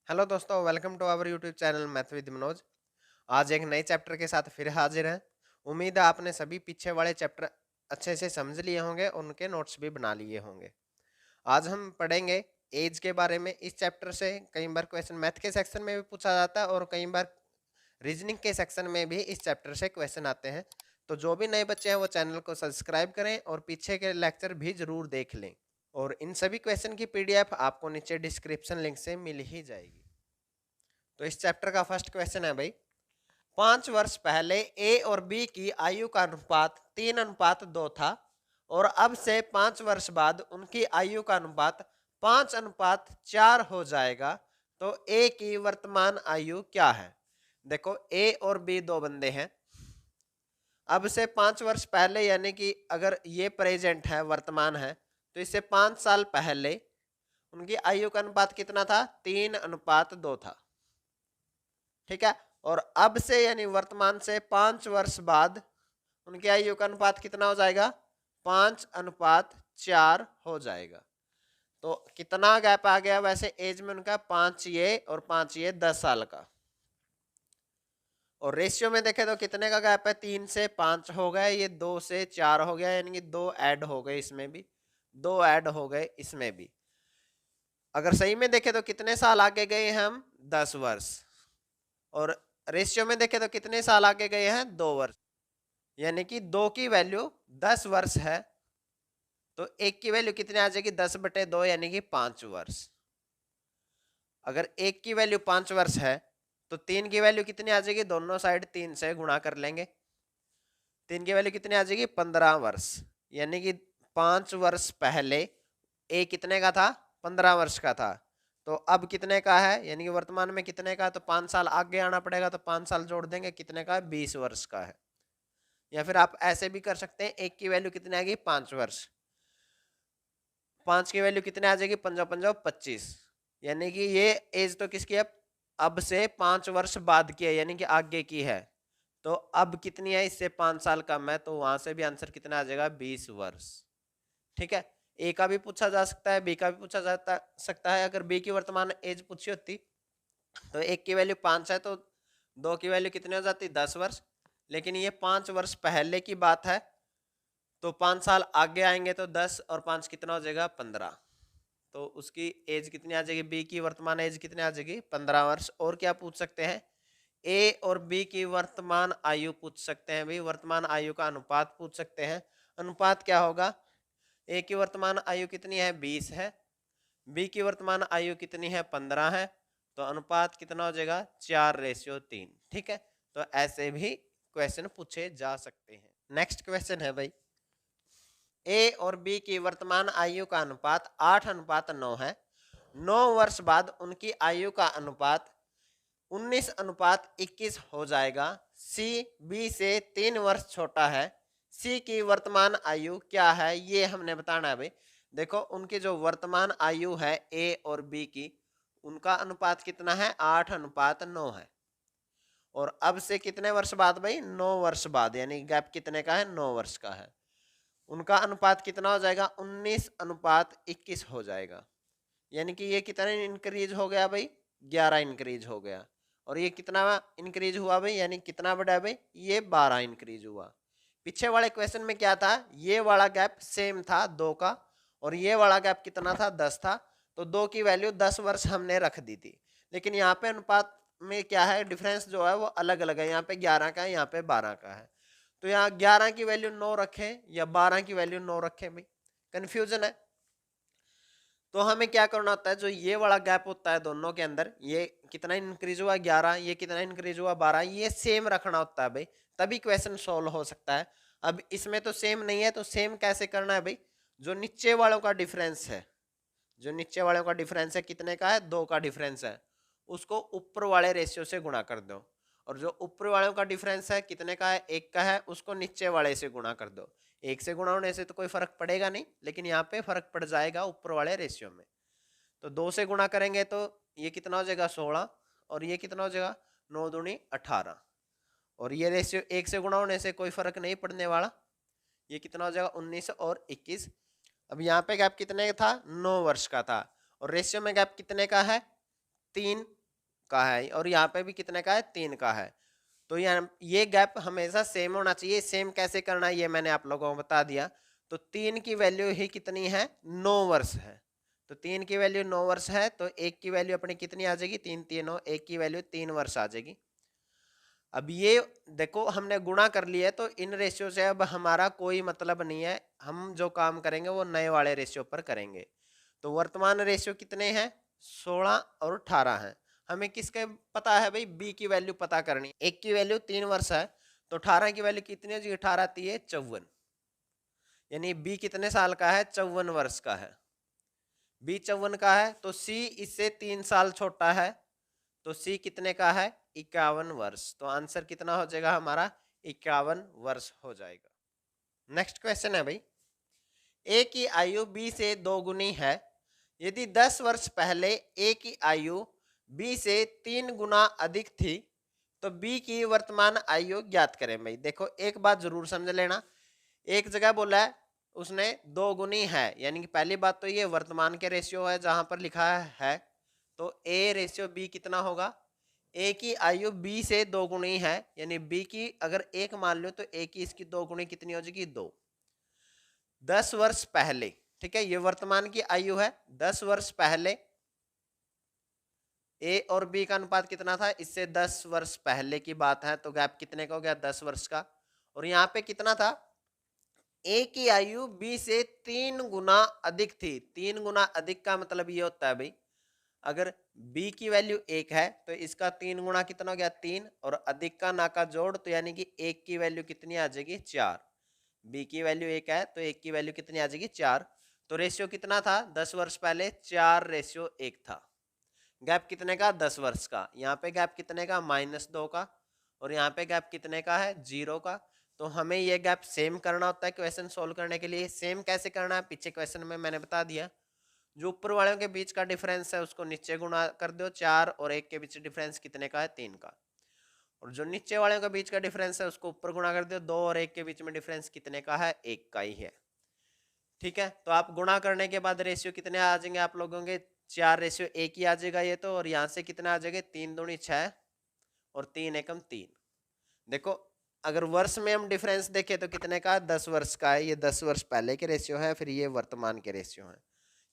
Hello दोस्तों, welcome to our YouTube channel math with Manoj. आज एक नए चैप्टर के साथ फिर हाजिर हैं। उम्मीद है आपने सभी पीछे वाले चैप्टर अच्छे से समझ लिए होंगे, उनके नोट्स भी बना लिए होंगे। आज हम पढ़ेंगे एज के बारे में। इस चैप्टर से कई बार क्वेश्चन मैथ के सेक्शन में भी पूछा जाता है और कई बार रीजनिंग के सेक्शन में भी इस चैप्टर से क्वेश्चन आते हैं। तो जो भी नए बच्चे हैं वो चैनल को सब्सक्राइब करें और पीछे के लेक्चर भी जरूर देख लें। और इन सभी क्वेश्चन की पीडीएफ आपको नीचे डिस्क्रिप्शन लिंक से मिल ही जाएगी। तो इस चैप्टर का फर्स्ट क्वेश्चन है भाई, 5 वर्ष पहले ए और बी की आयु का अनुपात 3:2 था और अब से 5 वर्ष बाद उनकी आयु का अनुपात 5:4 हो जाएगा। तो ए की वर्तमान आयु क्या है? देखो, ए और बी दो बंदे हैं। अब से 5 वर्ष पहले यानी कि अगर ये प्रेजेंट है, वर्तमान है, तो इससे 5 साल पहले उनकी आयु का अनुपात कितना था? 3:2 था। ठीक है। और अब से यानी वर्तमान से 5 वर्ष बाद उनकी आयु का अनुपात कितना हो जाएगा? 5:4 हो जाएगा। तो कितना गैप आ गया वैसे एज में उनका? 5 ये और 5 ये, 10 साल का। और रेशियो में देखें तो कितने का गैप है? 3 से 5 हो गया, ये 2 से 4 हो गया, यानी कि 2 ऐड हो गए इसमें भी, 2 ऐड हो गए इसमें भी। अगर सही में देखें तो कितने साल आगे गए हैं हम? 10 वर्ष। और रेशियो में देखें तो कितने साल आगे गए हैं? 2 वर्ष। यानी कि 2 की वैल्यू 10 वर्ष है, तो 1 की वैल्यू कितनी आ जाएगी? 10/2 यानी कि 5 वर्ष। अगर 1 की वैल्यू 5 वर्ष है तो 3 की वैल्यू कितनी आ जाएगी? दोनों साइड 3 से गुणा कर लेंगे। 3 की वैल्यू कितनी आ जाएगी? 15 वर्ष। यानी कि 5 वर्ष पहले ए कितने का था? 15 वर्ष का था। तो अब कितने का है? यानी कि वर्तमान में कितने का है? तो 5 साल आगे आना पड़ेगा, तो 5 साल जोड़ देंगे, कितने का है? 20 वर्ष का है। या फिर आप ऐसे भी कर सकते हैं, 1 की वैल्यू कितनी आएगी? 5 वर्ष। 5 की वैल्यू कितने आ जाएगी? 5 5 25। यानी कि ये एज तो किसकी है? अब से 5 वर्ष बाद की है, यानी कि आगे की है। तो अब कितनी है? इससे 5 साल कम है, तो वहां से भी आंसर कितना आ जाएगा? 20 वर्ष। ठीक है। ए का भी पूछा जा सकता है, बी का भी पूछा जा सकता है। अगर बी की वर्तमान एज पूछी होती तो 1 की वैल्यू 5 है, तो 2 की वैल्यू कितनी हो जाती? 10 वर्ष। लेकिन ये 5 वर्ष पहले की बात है, तो 5 साल आगे आएंगे तो 10 और 5 कितना हो जाएगा? 15। तो उसकी एज कितनी आ जाएगी? बी की वर्तमान एज कितनी आ जाएगी? 15 वर्ष। और क्या पूछ सकते हैं? ए और बी की वर्तमान आयु पूछ सकते हैं भाई, वर्तमान आयु का अनुपात पूछ सकते हैं। अनुपात क्या होगा? ए की वर्तमान आयु कितनी है? 20 है। बी की वर्तमान आयु कितनी है? 15 है। तो अनुपात कितना हो जाएगा? 4:3। ठीक है। तो ऐसे भी क्वेश्चन पूछे जा सकते हैं। नेक्स्ट क्वेश्चन है भाई, ए और बी की वर्तमान आयु का अनुपात 8:9 है। 9 वर्ष बाद उनकी आयु का अनुपात 19:21 हो जाएगा। सी बी से 3 वर्ष छोटा है। सी की वर्तमान आयु क्या है? ये हमने बताना है भाई। देखो, उनकी जो वर्तमान आयु है ए और बी की, उनका अनुपात कितना है? 8:9 है। और अब से कितने वर्ष बाद भाई? 9 वर्ष बाद, यानी गैप कितने का है? 9 वर्ष का है। उनका अनुपात कितना हो जाएगा? 19:21 हो जाएगा। यानी कि ये कितना इंक्रीज हो गया भाई? 11 इंक्रीज हो गया। और ये कितना इंक्रीज हुआ भाई? यानी कितना बढ़ा भाई? ये 12 इंक्रीज हुआ। पीछे वाले क्वेश्चन में क्या था? ये वाला गैप सेम था 2 का, और ये वाला गैप कितना था? 10 था। तो 2 की वैल्यू 10 वर्ष हमने रख दी थी। लेकिन यहाँ पे अनुपात में क्या है? डिफरेंस जो है वो अलग अलग है। यहाँ पे 11 का है, यहाँ पे 12 का है। तो यहाँ 11 की वैल्यू 9 रखें या 12 की वैल्यू 9 रखें भाई? कंफ्यूजन है। तो हमें क्या करना होता है? जो ये वाला गैप होता है दोनों के अंदर, ये कितना इंक्रीज हुआ? 11। ये कितना इंक्रीज हुआ? 12। ये सेम रखना होता है भाई, तभी क्वेश्चन सोल्व हो सकता है। अब इसमें तो सेम नहीं है, तो सेम कैसे करना है भाई? जो नीचे वालों का डिफरेंस है, जो नीचे वालों का डिफरेंस है कितने का है? 2 का डिफरेंस है, उसको ऊपर वाले रेशियो से गुणा कर दो। और जो ऊपर वालों का डिफरेंस है कितने का है? 1 का है, उसको नीचे वाले से गुणा कर दो। 1 से गुणा होने से तो कोई फर्क पड़ेगा नहीं, लेकिन यहाँ पे फर्क पड़ जाएगा ऊपर वाले रेशियो में। तो 2 से गुणा करेंगे तो ये कितना हो जाएगा? 16। और ये कितना हो जाएगा? 9 दूनी 18। और ये रेशियो 1 से गुणा होने से कोई फर्क नहीं पड़ने वाला। ये कितना हो जाएगा? 19 और 21। अब यहाँ पे गैप कितने का था? 9 वर्ष का था। और रेशियो में गैप कितने का है? 3। का है और यहाँ पे भी कितने का है, 3 का है। तो ये गैप हमेशा सेम होना चाहिए। सेम कैसे करना है ये मैंने आप लोगों को बता दिया। तो 3 की वैल्यू ही कितनी है, 9 वर्ष है। तो 3 की वैल्यू 9 वर्ष है, तो 1 की वैल्यू अपनी कितनी आ जाएगी, 3 3 9, 1 की वैल्यू 3 वर्ष आ जाएगी। अब ये देखो हमने गुणा कर लिया है, तो इन रेशियो से अब हमारा कोई मतलब नहीं है। हम जो काम करेंगे वो नए वाले रेशियो पर करेंगे। तो वर्तमान रेशियो कितने हैं, 16 और 18 है। हमें किसके पता है भाई, बी की वैल्यू पता करनी है। 1 की वैल्यू 3 वर्ष है, तो 18 की वैल्यू कितनी है जी, 18 3 54, यानी बी कितने साल का है, 54 वर्ष का है। बी 54 का है, तो सी इससे 3 साल छोटा है, तो सी कितने का है, 51 वर्ष। तो आंसर कितना हो जाएगा हमारा, 51 वर्ष हो जाएगा। नेक्स्ट क्वेश्चन है भाई, ए की आयु बी से 2 गुनी है। यदि 10 वर्ष पहले ए की आयु बी से 3 गुना अधिक थी, तो बी की वर्तमान आयु ज्ञात करें। भाई देखो एक बात जरूर समझ लेना, एक जगह बोला है उसने 2 गुनी है, यानी कि पहली बात तो ये वर्तमान के रेशियो है जहां पर लिखा है, तो ए रेशियो बी कितना होगा, ए की आयु बी से 2 गुनी है, यानी बी की अगर 1 मान लो तो ए की इसकी 2 गुनी कितनी हो जाएगी, 2। 10 वर्ष पहले, ठीक है, ये वर्तमान की आयु है। 10 वर्ष पहले ए और बी का अनुपात कितना था, इससे 10 वर्ष पहले की बात है, तो गैप कितने का हो गया, 10 वर्ष का। और यहाँ पे कितना था, ए की आयु बी से 3 गुना अधिक थी। 3 गुना अधिक का मतलब ये होता है भाई, अगर बी की वैल्यू 1 है तो इसका 3 गुना कितना हो गया, 3, और अधिक का ना का जोड़, तो यानी कि 1 की वैल्यू कितनी आ जाएगी, 4। बी की वैल्यू 1 है तो 1 की वैल्यू कितनी आ जाएगी, 4। तो रेशियो कितना था 10 वर्ष पहले, 4:1 था। गैप कितने का, 10 वर्ष का। यहाँ पे गैप कितने का, -2 का, और यहाँ पे गैप कितने का है, 0 का। तो हमें ये गैप सेम करना होता है क्वेश्चन सोल्व करने के लिए। सेम कैसे करना है, पीछे क्वेश्चन में मैंने बता दिया। जो ऊपर वालों के बीच का डिफरेंस है उसको नीचे गुणा कर दो, 4 और 1 के बीच डिफरेंस कितने का है, 3 का। और जो नीचे वालों के बीच का डिफरेंस है उसको ऊपर गुणा कर दो, 2 और 1 के बीच में डिफरेंस कितने का है, 1 का ही है। ठीक है, तो आप गुणा करने के बाद रेशियो कितने आ जाएंगे आप लोगों के, 4:1 ही आ जाएगा ये तो। और यहाँ से कितना आ जाएगा, 3 दूनी 6 और 3 एकम 3। देखो अगर वर्ष में हम डिफरेंस देखें तो कितने का, 10 वर्ष का है। ये 10 वर्ष पहले के रेशियो है, फिर ये वर्तमान के रेशियो है।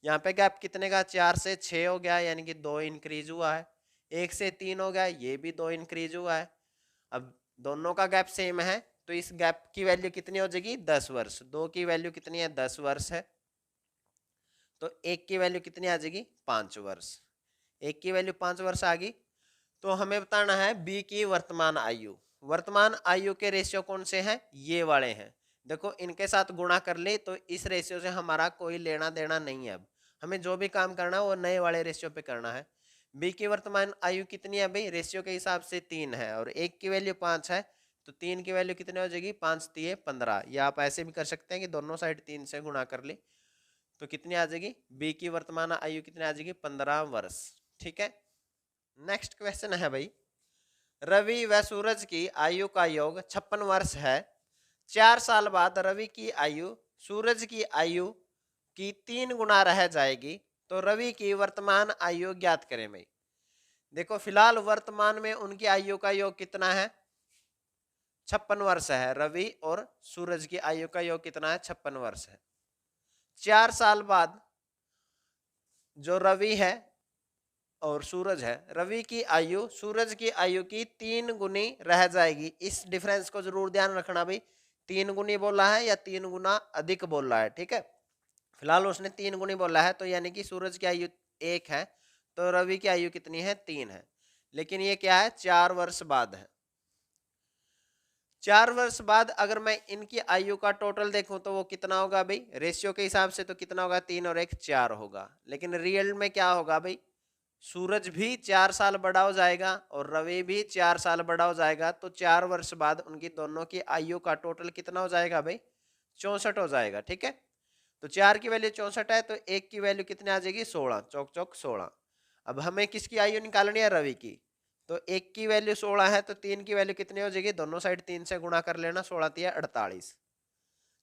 यहाँ पे गैप कितने का, 4 से 6 हो गया, यानी कि 2 इंक्रीज हुआ है। 1 से 3 हो गया, ये भी 2 इंक्रीज हुआ है। अब दोनों का गैप सेम है, तो इस गैप की वैल्यू कितनी हो जाएगी, 10 वर्ष। 2 की वैल्यू कितनी है, 10 वर्ष है, तो 1 की वैल्यू कितनी आ जाएगी, 5 वर्ष। 1 की वैल्यू 5 वर्ष आ गई। तो हमें बताना है बी की वर्तमान आयु। वर्तमान आयु के रेशियो कौन से हैं, ये वाले हैं। देखो इनके साथ गुणा कर ले तो इस रेशियो से हमारा कोई लेना देना नहीं है। अब हमें जो भी काम करना है वो नए वाले रेशियो पे करना है। बी की वर्तमान आयु कितनी है भाई, रेशियो के हिसाब से 3 है, और 1 की वैल्यू 5 है, तो 3 की वैल्यू कितनी हो जाएगी, 5 3 15। या आप ऐसे भी कर सकते हैं कि दोनों साइड 3 से गुणा कर ले, तो कितनी आ जाएगी, बी की वर्तमान आयु कितनी आ जाएगी, 15 वर्ष। ठीक है, नेक्स्ट क्वेश्चन है भाई, रवि व सूरज की आयु का योग 56 वर्ष है। 4 साल बाद रवि की आयु सूरज की आयु की 3 गुना रह जाएगी, तो रवि की वर्तमान आयु ज्ञात करें भाई। देखो फिलहाल वर्तमान में उनकी आयु का योग कितना है, 56 वर्ष है। रवि और सूरज की आयु का योग कितना है, 56 वर्ष है। 4 साल बाद जो रवि है और सूरज है, रवि की आयु सूरज की आयु की 3 गुनी रह जाएगी। इस डिफरेंस को जरूर ध्यान रखना भाई, 3 गुनी बोला है या 3 गुना अधिक बोला है। ठीक है, फिलहाल उसने 3 गुनी बोला है, तो यानी कि सूरज की आयु 1 है, तो रवि की आयु कितनी है, 3 है। लेकिन ये क्या है, 4 वर्ष बाद है। 4 वर्ष बाद अगर मैं इनकी आयु का टोटल देखूं तो वो कितना होगा भाई, रेशियो के हिसाब से तो कितना होगा, 3 और 1 4 होगा। लेकिन रियल में क्या होगा भाई, सूरज भी 4 साल बड़ा हो जाएगा और रवि भी 4 साल बड़ा हो जाएगा। तो 4 वर्ष बाद उनकी दोनों की आयु का टोटल कितना हो जाएगा भाई, 64 हो जाएगा। ठीक है, तो 4 की वैल्यू 64 है, तो 1 की वैल्यू कितनी आ जाएगी, 16, चौक चौक 16। अब हमें किसकी आयु निकालनी है, रवि की। तो 1 की वैल्यू 16 है, तो 3 की वैल्यू कितनी हो जाएगी, दोनों साइड 3 से गुणा कर लेना, 16 3 48।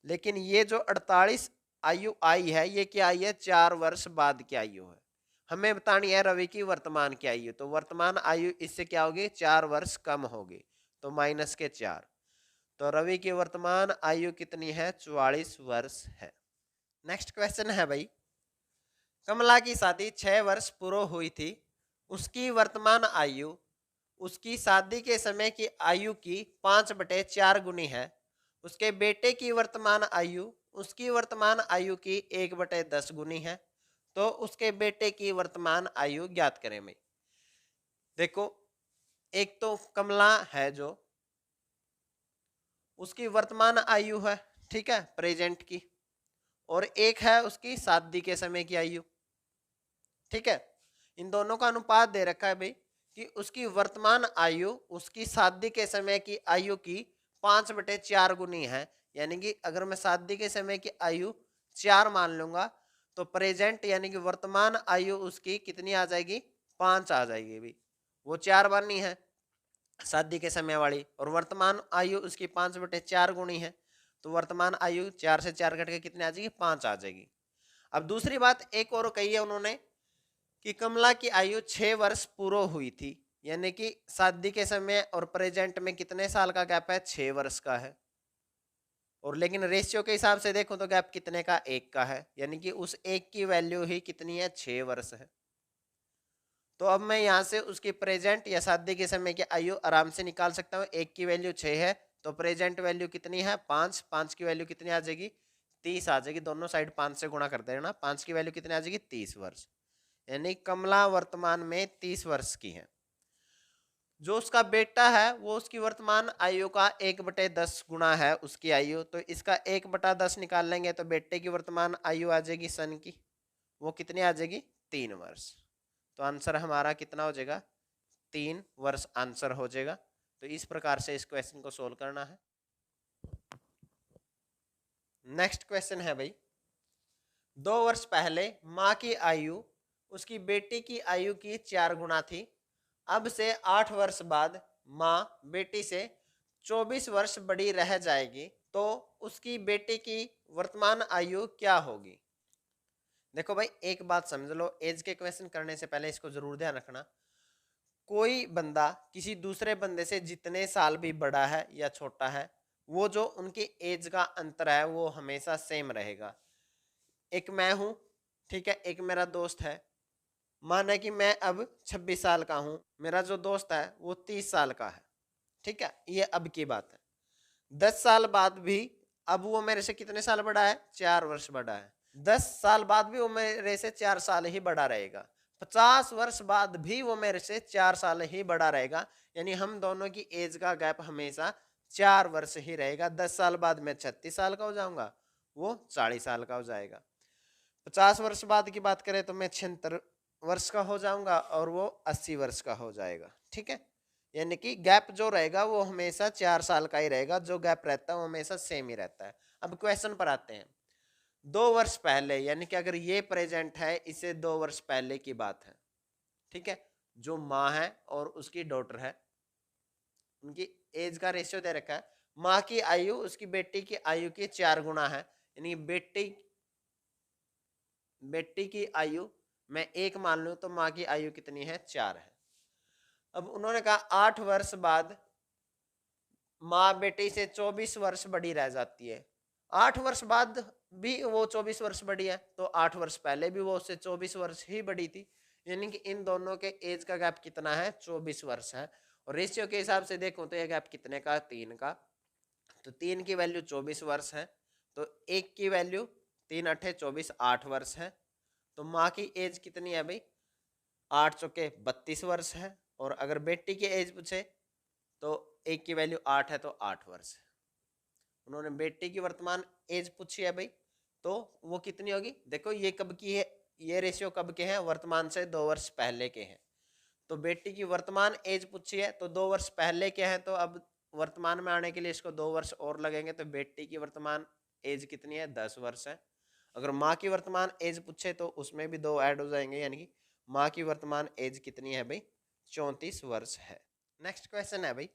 लेकिन ये जो 48 आयु आई है, ये क्या आई है, 4 वर्ष बाद की आयु है। हमें बतानी है रवि की वर्तमान की आयु, तो वर्तमान आयु इससे क्या होगी, 4 वर्ष कम होगी, तो माइनस के 4। तो रवि की वर्तमान आयु कितनी है, 44 वर्ष है। नेक्स्ट क्वेश्चन है भाई, कमला की शादी 6 वर्ष पूर्व हुई थी, उसकी वर्तमान आयु उसकी शादी के समय की आयु की 5/4 गुनी है। उसके बेटे की वर्तमान आयु उसकी वर्तमान आयु की 1/10 गुनी है। तो उसके बेटे की वर्तमान आयु ज्ञात करें भाई। देखो, एक तो कमला है जो उसकी वर्तमान आयु है, ठीक है, प्रेजेंट की, और एक है उसकी शादी के समय की आयु, ठीक है। इन दोनों का अनुपात दे रखा है भाई कि उसकी वर्तमान आयु उसकी शादी के समय की आयु की 5/4 गुनी है। यानी कि अगर मैं शादी के समय की आयु 4 मान लूंगा तो प्रेजेंट यानी कि वर्तमान आयु उसकी कितनी आ जाएगी, 5 आ जाएगी भाई। वो 4 बननी है शादी के समय वाली, और वर्तमान आयु उसकी 5/4 गुनी है, तो वर्तमान आयु 4 से 4 कट के कितने आ जाएगी, 5 आ जाएगी। अब दूसरी बात एक और कही है उन्होंने कि कमला की आयु 6 वर्ष पूर्व हुई थी, यानी कि शादी के समय और प्रेजेंट में कितने साल का गैप है, 6 वर्ष का है। और लेकिन रेशियो के हिसाब से देखो तो गैप कितने का, 1 का है, यानी कि उस 1 की वैल्यू ही कितनी है, 6 वर्ष है। तो अब मैं यहाँ से उसकी प्रेजेंट या शादी के समय की आयु आराम से निकाल सकता हूँ। 1 की वैल्यू 6 है तो प्रेजेंट वैल्यू कितनी है, 5। 5 की वैल्यू कितनी आ जाएगी, 30 आ जाएगी। दोनों साइड 5 से गुणा कर देना, 5 की वैल्यू कितनी आ जाएगी, 30 वर्ष। यानी कमला वर्तमान में 30 वर्ष की है। जो उसका बेटा है वो उसकी वर्तमान आयु का 1/10 गुना है उसकी आयु, तो इसका 1/10 निकाल लेंगे तो बेटे की वर्तमान आयु आ जाएगी सन की, वो कितनी आ जाएगी, 3 वर्ष। तो आंसर हमारा कितना हो जाएगा, 3 वर्ष आंसर हो जाएगा। तो इस प्रकार से इस क्वेश्चन को सोल्व करना है। नेक्स्ट क्वेश्चन है भाई, 2 वर्ष पहले माँ की आयु उसकी बेटी की आयु की 4 गुना थी। अब से 8 वर्ष बाद माँ बेटी से 24 वर्ष बड़ी रह जाएगी, तो उसकी बेटी की वर्तमान आयु क्या होगी। देखो भाई, एक बात समझ लो, एज के क्वेश्चन करने से पहले इसको जरूर ध्यान रखना, कोई बंदा किसी दूसरे बंदे से जितने साल भी बड़ा है या छोटा है, वो जो उनकी एज का अंतर है वो हमेशा सेम रहेगा। एक मैं हूं, ठीक है, एक मेरा दोस्त है, माना कि मैं अब 26 साल का हूं, मेरा जो दोस्त है वो 30 साल का है, ठीक है, ये अब की बात है। 10 साल बाद भी अब वो मेरे से कितने साल बड़ा है, 4 वर्ष बड़ा है। 10 साल बाद भी वो मेरे से 4 साल ही बड़ा रहेगा। 50 वर्ष बाद भी वो मेरे से 4 साल ही बड़ा रहेगा। यानी हम दोनों की एज का गैप हमेशा 4 वर्ष ही रहेगा। 10 साल बाद मैं 36 साल का हो जाऊंगा, वो 40 साल का हो जाएगा। 50 वर्ष बाद की बात करें तो मैं 76 वर्ष का हो जाऊंगा और वो 80 वर्ष का हो जाएगा, ठीक है। यानी कि गैप जो रहेगा वो हमेशा 4 साल का ही रहेगा, जो गैप रहता है वो हमेशा सेम ही रहता है। अब क्वेश्चन पर आते हैं। 2 वर्ष पहले, यानी कि अगर ये प्रेजेंट है, इसे 2 वर्ष पहले की बात है, ठीक है। जो माँ है और उसकी डॉटर है, उनकी एज का रेशियो दे रखा है। माँ की आयु उसकी बेटी की आयु की 4 गुना है, यानी बेटी की आयु मैं 1 मान लूं तो माँ की आयु कितनी है, 4 है। अब उन्होंने कहा 8 वर्ष बाद माँ बेटी से 24 वर्ष बड़ी रह जाती है। 8 वर्ष बाद भी वो 24 वर्ष बड़ी है, तो 8 वर्ष पहले भी वो उससे 24 वर्ष ही बड़ी थी। यानी कि इन दोनों के एज का गैप कितना है, 24 वर्ष है। और रेशियो के हिसाब से देखो तो ये गैप कितने का, 3 का। तो 3 की वैल्यू 24 वर्ष है, तो 1 की वैल्यू 3 अठे 24, 8 वर्ष है। तो माँ की एज कितनी है भाई, 8 चौके 32 वर्ष है। और अगर बेटी की एज पूछे तो 1 की वैल्यू 8 है, तो 8 वर्ष है। उन्होंने बेटी की वर्तमान एज पूछी है भाई, तो वो कितनी होगी। देखो ये कब की है, ये रेशियो कब के हैं, वर्तमान से 2 वर्ष पहले के हैं। तो बेटी की वर्तमान एज पूछी है तो 2 वर्ष पहले के हैं, तो अब वर्तमान में आने के लिए इसको 2 वर्ष और लगेंगे। तो बेटी की वर्तमान एज कितनी है, 10 वर्ष है। अगर माँ की वर्तमान एज पूछे तो उसमें भी 2 ऐड हो जाएंगे, यानी कि माँ की वर्तमान एज कितनी है भाई, 34 वर्ष है। नेक्स्ट क्वेश्चन है भाई,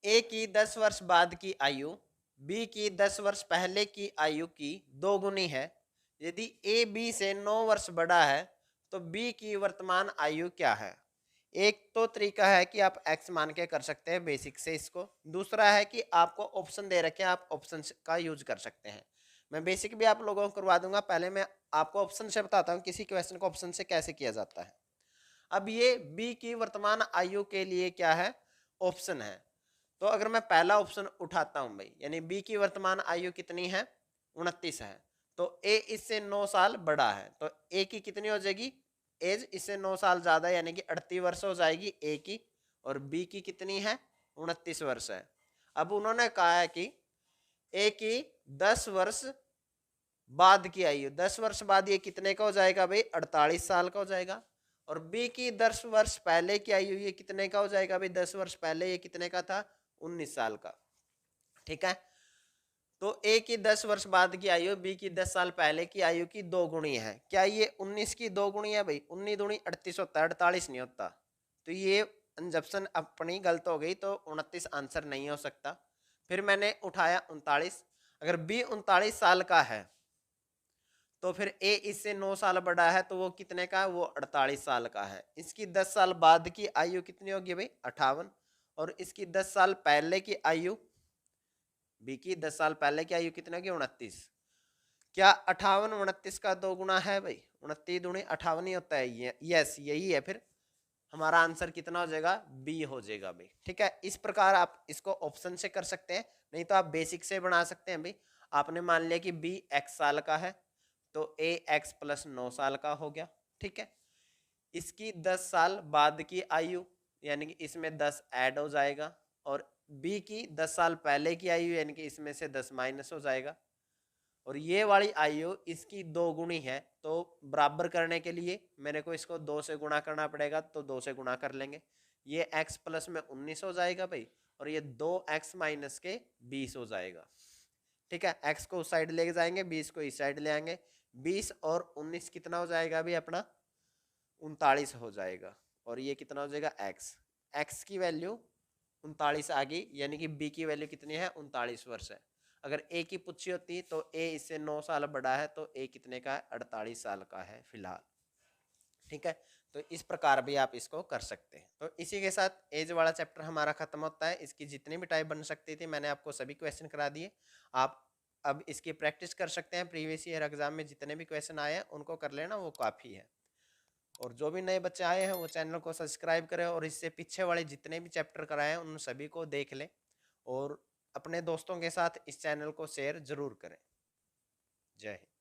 ए की 10 वर्ष बाद की आयु बी की 10 वर्ष पहले की आयु की 2 गुनी है। यदि ए बी से 9 वर्ष बड़ा है तो बी की वर्तमान आयु क्या है? एक तो तरीका है कि आप एक्स मान के कर सकते हैं बेसिक से इसको, दूसरा है कि आपको ऑप्शन दे रखे हैं, आप ऑप्शन का यूज कर सकते हैं। मैं बेसिक भी आप लोगों को करवा दूंगा, पहले मैं आपको ऑप्शन से बताता हूँ किसी क्वेश्चन को ऑप्शन से कैसे किया जाता है। अब ये बी की वर्तमान आयु के लिए क्या है? ऑप्शन है। तो अगर मैं पहला ऑप्शन उठाता हूं भाई, यानी बी की वर्तमान आयु कितनी है? 29 है। तो ए इससे 9 साल बड़ा है, तो ए की कितनी हो जाएगी? एज इससे 9 साल ज्यादा, यानी कि 38 वर्ष हो जाएगी ए की, और बी की कितनी है? 29 वर्ष है। अब उन्होंने कहा है कि ए की 10 वर्ष बाद की आयु, 10 वर्ष बाद ये कितने का हो जाएगा भाई? 48 साल का हो जाएगा। और बी की 10 वर्ष पहले की आयु ये कितने का हो जाएगा भाई? 10 वर्ष पहले ये कितने का था? 19 साल का। ठीक है, तो ए की 10 वर्ष बाद की आयु बी की 10 साल पहले की आयु की दो गुणी है। क्या ये 19 की दो गुणी है भाई? 19 दूनी 38 होता है, 48 नहीं होता। तो ये कंजप्शन अपनी गलत हो गई, तो 29 आंसर नहीं हो सकता। फिर मैंने उठाया 39। अगर बी 39 साल का है तो फिर ए इससे 9 साल बड़ा है, तो वो कितने का है? वो 48 साल का है। इसकी 10 साल बाद की आयु कितनी होगी भाई? 58। और इसकी 10 साल पहले की आयु, बी की 10 साल पहले की आयु कितनी होगी? 29। क्या 58 29 का दो गुना है भाई? 29 दूनी 58 ही होता है। ये यस, यही है। फिर हमारा आंसर कितना हो जाएगा? बी हो जाएगा भाई। ठीक है, इस प्रकार आप इसको ऑप्शन से कर सकते हैं, नहीं तो आप बेसिक से बना सकते हैं भाई। आपने मान लिया कि बी एक्स साल का है, तो ए एक्स प्लस 9 साल का हो गया। ठीक है, इसकी 10 साल बाद की आयु, यानी कि इसमें 10 ऐड हो जाएगा, और बी की 10 साल पहले की आयु, यानी कि इसमें से 10 माइनस हो जाएगा। और ये वाली आयु इसकी दो गुणी है, तो बराबर करने के लिए मेरे को इसको 2 से गुणा करना पड़ेगा, तो 2 से गुणा कर लेंगे। ये x प्लस में 19 हो जाएगा भाई, और ये 2x माइनस के 20 हो जाएगा। ठीक है, x को उस साइड लेके जाएंगे, 20 को इस साइड ले आएंगे। 20 और 19 कितना हो जाएगा भाई? अपना 39 हो जाएगा। और ये कितना हो जाएगा? x की वैल्यू 39 आ गई, यानी कि b की वैल्यू कितनी है? 39 वर्ष है। अगर ए की पूछी होती तो ए इससे 9 साल बड़ा है, तो ए कितने का है? 48 साल का है फिलहाल। ठीक है, तो इस प्रकार भी आप इसको कर सकते हैं। तो इसी के साथ एज वाला चैप्टर हमारा खत्म होता है। इसकी जितनी भी टाइप बन सकती थी मैंने आपको सभी क्वेश्चन करा दिए। आप अब इसकी प्रैक्टिस कर सकते हैं। प्रीवियस ईयर एग्जाम में जितने भी क्वेश्चन आए हैं उनको कर लेना, वो काफ़ी है। और जो भी नए बच्चे आए हैं वो चैनल को सब्सक्राइब करें, और इससे पीछे वाले जितने भी चैप्टर कराए हैं उन सभी को देख लें, और अपने दोस्तों के साथ इस चैनल को शेयर जरूर करें। जय हिंद।